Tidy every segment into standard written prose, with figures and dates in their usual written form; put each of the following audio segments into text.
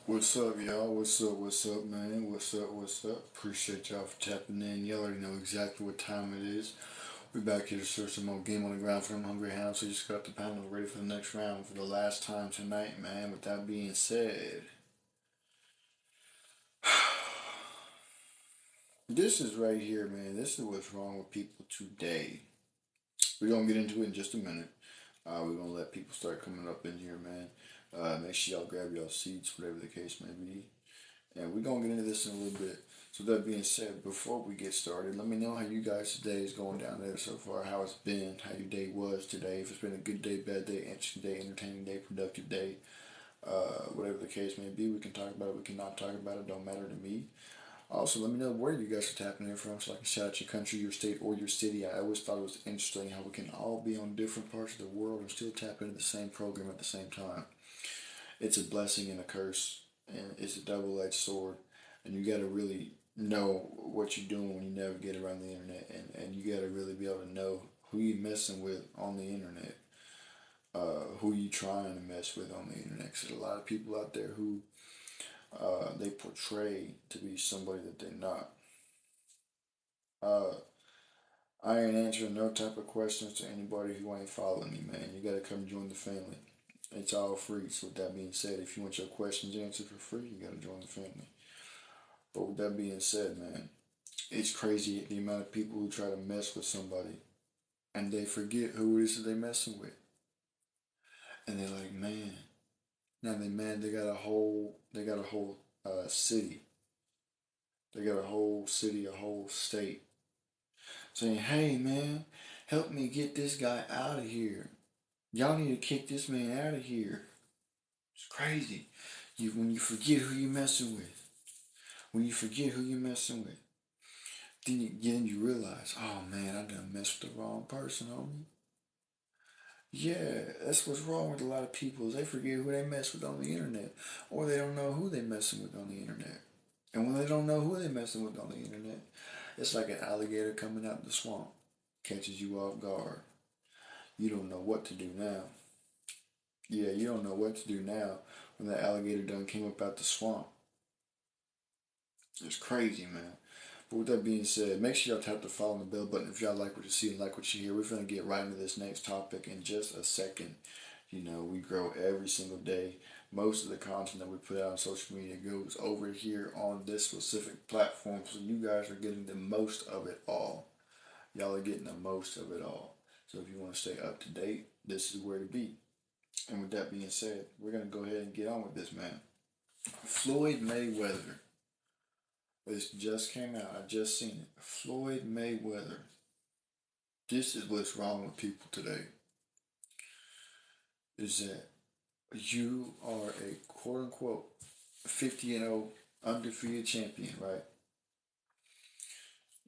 What's up, y'all? What's up, man? What's up? Appreciate y'all for tapping in. Y'all already know exactly what time it is. We back here to search some more game on the ground for them hungry hounds. So just got the panel ready for the next round for the last time tonight, man. With that being said, this is right here, man. This is what's wrong with people today. We're gonna get into it in just a minute. We're gonna let people start coming up in here, man. Make sure y'all grab y'all seats, whatever the case may be. And we're gonna get into this in a little bit. So that being said, before we get started, let me know how you guys today is going down there so far, how it's been, how your day was today, if it's been a good day, bad day, interesting day, entertaining day, productive day, whatever the case may be. We can talk about it, we cannot talk about it, don't matter to me. Also, let me know where you guys are tapping in from so I can shout out your country, your state, or your city. I always thought it was interesting how we can all be on different parts of the world and still tap into the same program at the same time. It's a blessing and a curse, and it's a double-edged sword. And you got to really know what you're doing when you navigate around the internet, and you got to really be able to know who you messing with on the internet, who you trying to mess with on the internet. Because there's a lot of people out there who they portray to be somebody that they're not. Uh, I ain't answering no type of questions to anybody who ain't following me, man. You gotta come join the family. It's all free. So with that being said, if you want your questions answered for free, you gotta join the family. But with that being said, man, it's crazy the amount of people who try to mess with somebody and they forget who it is that they messing with. And they're like, man, now they man, they got a whole city. They got a whole city, a whole state saying, hey man, help me get this guy out of here. Y'all need to kick this man out of here. It's crazy. When you forget who you messing with. When you forget who you messing with. Then you realize, oh man, I done messed with the wrong person, homie. Yeah, that's what's wrong with a lot of people is they forget who they mess with on the internet. Or they don't know who they messing with on the internet. And when they don't know who they messing with on the internet, it's like an alligator coming out of the swamp. Catches you off guard. You don't know what to do now. Yeah, you don't know what to do now when that alligator done came up out the swamp. It's crazy, man. But with that being said, make sure y'all tap the follow and the bell button if y'all like what you see and like what you hear. We're gonna get right into this next topic in just a second. You know, we grow every single day. Most of the content that we put out on social media goes over here on this specific platform, so you guys are getting the most of it all. Y'all are getting the most of it all. So if you want to stay up to date, this is where to be. And with that being said, we're gonna go ahead and get on with this, man. Floyd Mayweather. This just came out. I just seen it. Floyd Mayweather. This is what's wrong with people today. Is that you are a quote unquote 50-0 undefeated champion, right?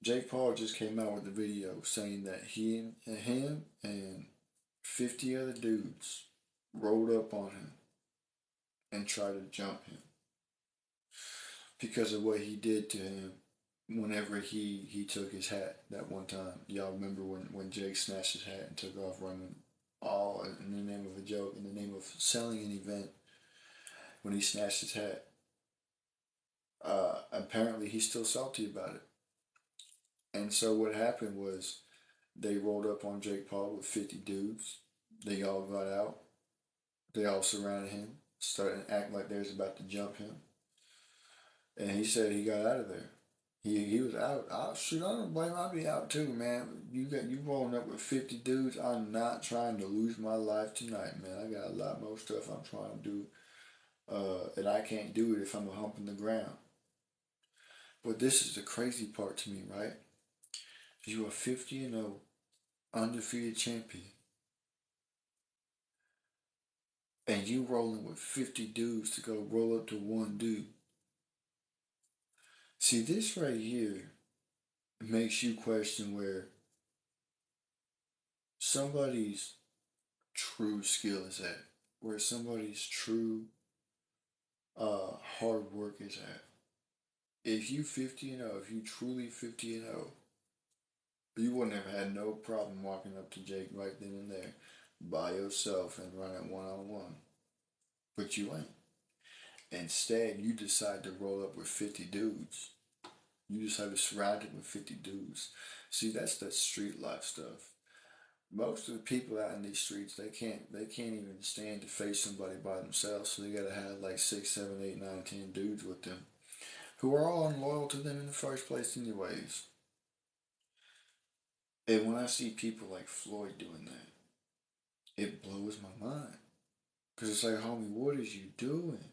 Jake Paul just came out with a video saying that him and 50 other dudes rolled up on him and tried to jump him because of what he did to him whenever he took his hat that one time. Y'all remember when Jake snatched his hat and took off running all in the name of a joke, in the name of selling an event, when he snatched his hat. Apparently he's still salty about it. And so what happened was they rolled up on Jake Paul with 50 dudes. They all got out. They all surrounded him, started acting like they was about to jump him. And he said he got out of there. He was out. Oh, shoot, I don't blame him. I'd be out too, man. You rolling up with 50 dudes. I'm not trying to lose my life tonight, man. I got a lot more stuff I'm trying to do. And I can't do it if I'm a hump in the ground. But this is the crazy part to me, right? You are 50-0 undefeated champion, and you rolling with 50 dudes to go roll up to one dude. See, this right here makes you question where somebody's true skill is at, where somebody's true hard work is at. If you 50-0, if you truly 50-0, you wouldn't have had no problem walking up to Jake right then and there by yourself and running one on one. But you ain't. Instead, you decide to roll up with 50 dudes. You decide to surround it with 50 dudes. See, that's that street life stuff. Most of the people out in these streets, they can't even stand to face somebody by themselves. So they gotta have like six, seven, eight, nine, 10 dudes with them who are all unloyal to them in the first place, anyways. And when I see people like Floyd doing that, it blows my mind. Cause it's like, homie, what is you doing?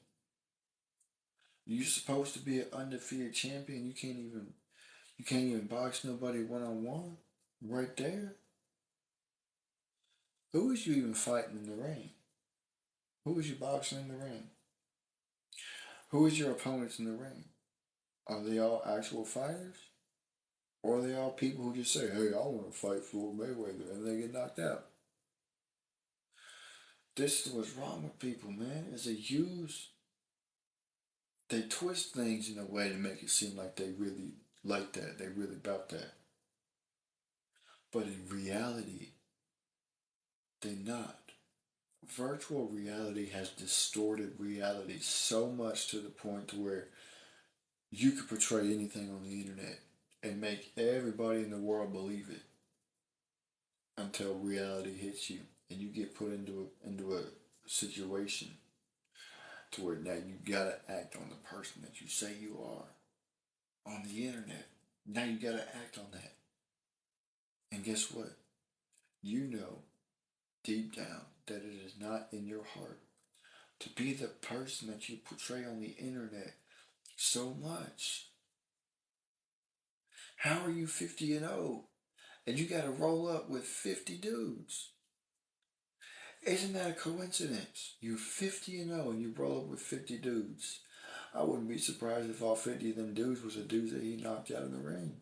You supposed to be an undefeated champion. You can't even box nobody one on one. Right there. Who is you even fighting in the ring? Who is you boxing in the ring? Who is your opponents in the ring? Are they all actual fighters? Or are they all people who just say, hey, I want to fight Floyd Mayweather, and they get knocked out? This is what's wrong with people, man, is they twist things in a way to make it seem like they really like that, they really about that. But in reality, they not. Virtual reality has distorted reality so much to the point to where you could portray anything on the internet and make everybody in the world believe it until reality hits you and you get put into a situation to where now you gotta act on the person that you say you are on the internet. Now you gotta act on that. And guess what? You know deep down that it is not in your heart to be the person that you portray on the internet so much. How are you 50 and 0 and you gotta roll up with 50 dudes? Isn't that a coincidence? You're 50 and 0 and you roll up with 50 dudes. I wouldn't be surprised if all 50 of them dudes was the dudes that he knocked out in the ring.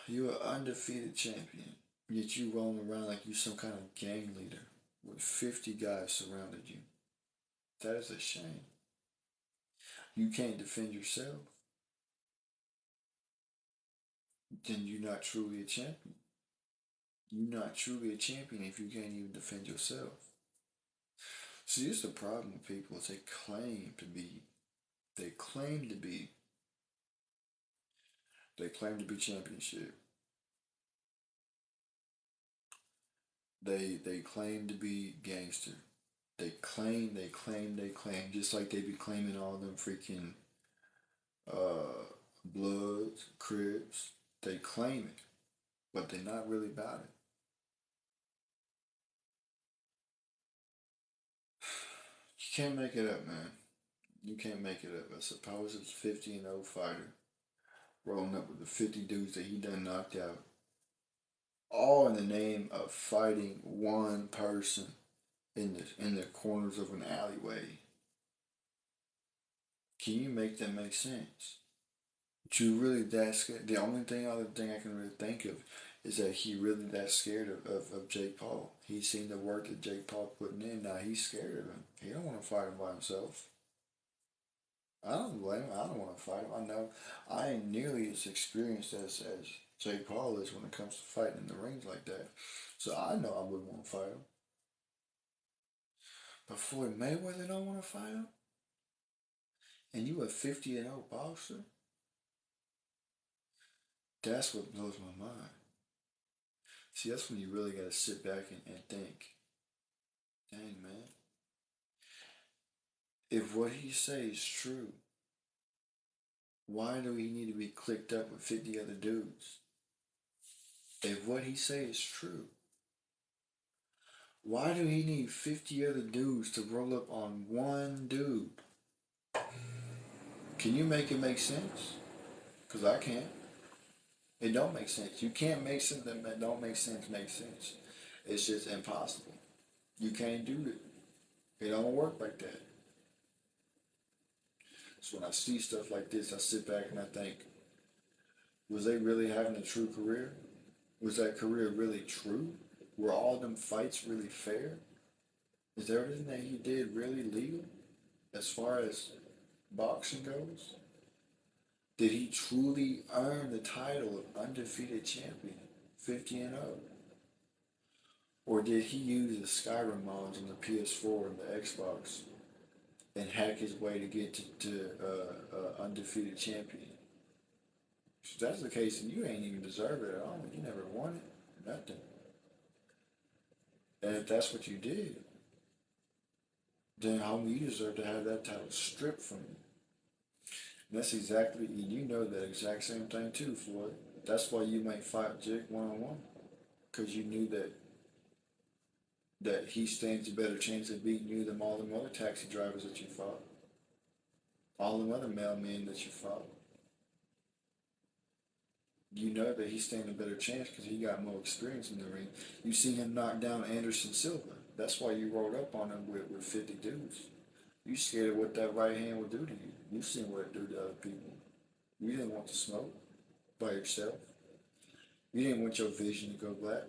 You're an undefeated champion, yet you rolling around like you some kind of gang leader with 50 guys surrounded you. That is a shame. You can't defend yourself, then you're not truly a champion. You're not truly a champion if you can't even defend yourself. See, this is the problem with people is they claim to be, they claim to be championship. They claim to be gangster. They claim, just like they be claiming all them freaking Bloods, Crips. They claim it, but they're not really about it. You can't make it up, man. You can't make it up. I suppose it's 50 and 0 fighter rolling up with the 50 dudes that he done knocked out, all in the name of fighting one person in the corners of an alleyway. Can you make that make sense? You really that scared? The only other thing I can really think of is that he really that scared of Jake Paul. He's seen the work that Jake Paul putting in. Now he's scared of him. He don't want to fight him by himself. I don't blame him. I don't want to fight him. I know I ain't nearly as experienced as Jake Paul is when it comes to fighting in the rings like that. So I know I wouldn't want to fight him. But Floyd Mayweather don't want to fight him, and you a 50 and 0 boxer. That's what blows my mind. See, that's when you really got to sit back and think, dang, man, if what he says is true, why do he need to be clicked up with 50 other dudes? If what he says is true, why do he need 50 other dudes to roll up on one dude? Can you make it make sense? Because I can't. It don't make sense. You can't make something that don't make sense make sense. It's just impossible. You can't do it. It don't work like that. So when I see stuff like this, I sit back and I think, was they really having a true career? Was that career really true? Were all them fights really fair? Is everything that he did really legal as far as boxing goes? Did he truly earn the title of undefeated champion, 50 and 0? Or did he use the Skyrim mods on the PS4 and the Xbox and hack his way to get to undefeated champion? If that's the case, then you ain't even deserve it at all. You never won it. Nothing. And if that's what you did, then homie, you deserve to have that title stripped from you. And that's exactly, you know that exact same thing too, Floyd. That's why you might fight Jake one-on-one. Because you knew that he stands a better chance of beating you than all them other taxi drivers that you fought. All them other mailmen that you fought. You know that he stands a better chance because he got more experience in the ring. You seen him knock down Anderson Silva. That's why you rolled up on him with 50 dudes. You scared of what that right hand would do to you. You seen what it do to other people. You didn't want to smoke by yourself. You didn't want your vision to go black.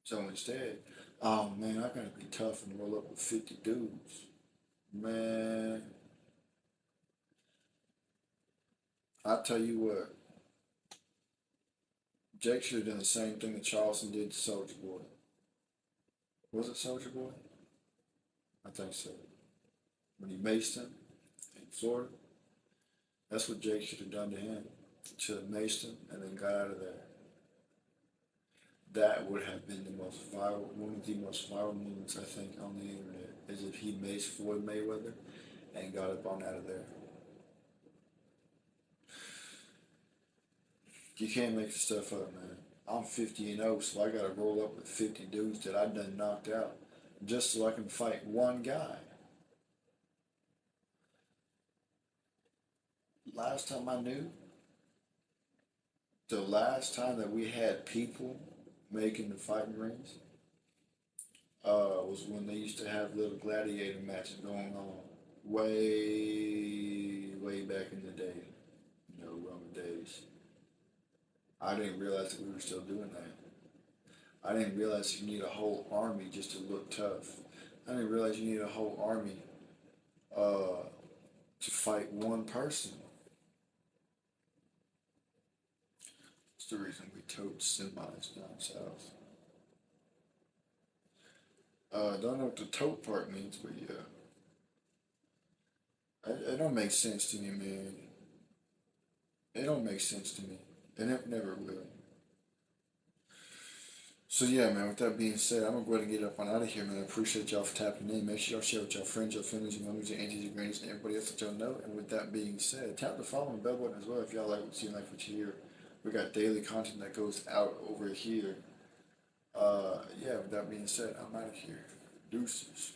So instead, oh man, I gotta be tough and roll up with 50 dudes. Man, I tell you what, Jake should have done the same thing that Charleston did to Soldier Boy. Was it Soldier Boy? I think so. When he maced him in Florida, that's what Jake should have done to him. Should have maced him and then got out of there. That would have been the most viral, one of the most viral moments I think on the internet, is if he maced Floyd Mayweather and got up on out of there. You can't make this stuff up, man. I'm 50-0, so I gotta roll up with 50 dudes that I done knocked out just so I can fight one guy. Last time I knew, the last time that we had people making the fighting rings was when they used to have little gladiator matches going on way back in the day, Roman days. I didn't realize that we were still doing that. I didn't realize you need a whole army just to look tough. I didn't realize you need a whole army uh, to fight one person. That's the reason we towed semis down south. Don't know what the tote part means, but yeah. It don't make sense to me, man. It don't make sense to me. And it never will. So yeah, man, with that being said, I'm gonna go ahead and get up on out of here, man. I appreciate y'all for tapping in. Make sure y'all share with your friends, your families, your members, your aunties, your grannies, and everybody else that y'all know. And with that being said, tap the follow and bell button as well if y'all like what you see and like what you hear. We got daily content that goes out over here. Yeah, with that being said, I'm out of here. Deuces.